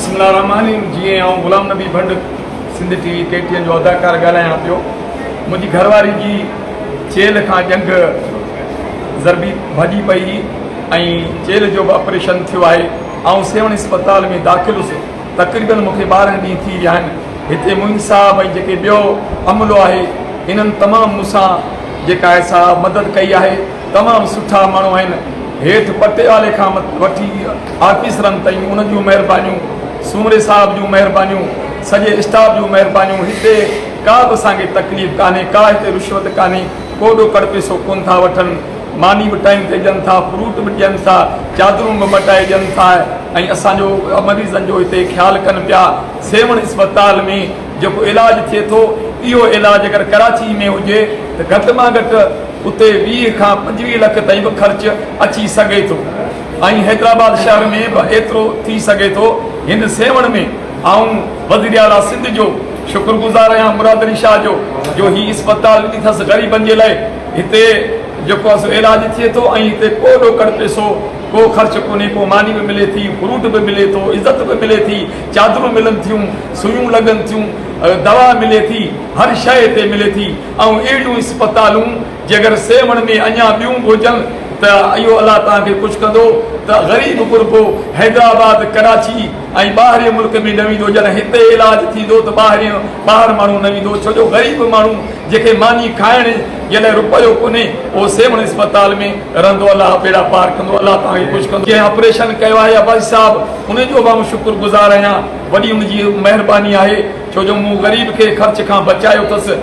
बिस्मिल्लाहिर्रहमानिर्रहीम। जी आऊं Ghulam Nabi भंड Sindh TV KTN जो अदाकार ॻाल्हायां पियो। मुंहिंजी घरवारी जी चेल खां जंग ज़रबी भॼी पई ऐं चेल जो बि ऑपरेशन थियो आहे। ऐं सेवण अस्पताल में दाख़िल हुउसि। तक़रीबन मूंखे 12 ॾींहं थी विया आहिनि। हिते मुंहिंजी साहब ऐं जेके ॿियो अमलो आहे इन्हनि तमामु मूंसां जेका आहे सा मदद कई आहे। तमामु सुठा माण्हू आहिनि। हेठि पटे वाले खां वठी ऑफिसरनि ताईं उन जूं महिरबानियूं, सूमरे साहब जूं महिरबानियूं, सॼे स्टाफ जूं महिरबानियूं। हिते का बि असांखे तकलीफ़ कान्हे, का हिते रिश्वत कान्हे, को ॾोकड़ पैसो कोन था वठनि। मानी बि टाइम ते ॾियनि था, फ्रूट बि ॾियनि था, चादरूं बि मटाए ॾियनि था ऐं असांजो मरीज़नि जो हिते ख़्यालु कनि पिया। सेवण अस्पताल में जेको इलाजु थिए थो इहो इलाजु अगरि कराची में हुजे त घटि मां घटि उते 20 खां 25 लख ताईं बि ख़र्चु अची सघे थो ऐं हैदराबाद शहर में बि एतिरो थी सघे थो। हिन सेवण में आऊं वज़ीर आला सिंध जो शुक्रगुज़ार आहियां, मुराद अली शाह जो ही अस्पताल ॾिनी अथसि ग़रीबनि जे लाइ। हिते जेको आहे इलाजु थिए थो ऐं हिते को ॾोकड़ पैसो, को ख़र्चु कोन्हे। को मानी बि मिले थी, फ्रूट बि मिले थो, इज़त बि मिले थी, चादरूं मिलनि थियूं, सुयूं लॻनि थियूं, दवा मिले थी, हर शइ हिते मिले थी। ऐं अहिड़ियूं अस्पतालूं जे अगरि सेवण में अञा ॿियूं बि हुजनि त इहो अलाह तव्हांखे कुझु कंदो त ग़रीब गुरबो हैदराबाद, कराची ऐं ॿाहिरि मुल्क में न वेंदो। जॾहिं हिते इलाजु थींदो त ॿाहिरि माण्हू न वेंदो। छो जो ग़रीब माण्हू जेके मानी खाइण जॾहिं रुपयो कोन्हे उहो सेवण अस्पताल में रहंदो। अलाह बेड़ा पार कंदो, अलाह तव्हांखे ख़ुशि कंदो। जंहिं ऑपरेशन कयो आहे अब्बासी साहब उन जो बि मां शुक्रगुज़ार आहियां। वॾी उनजी महिरबानी आहे छो जो मूं ग़रीब खे ख़र्च खां बचायो अथसि।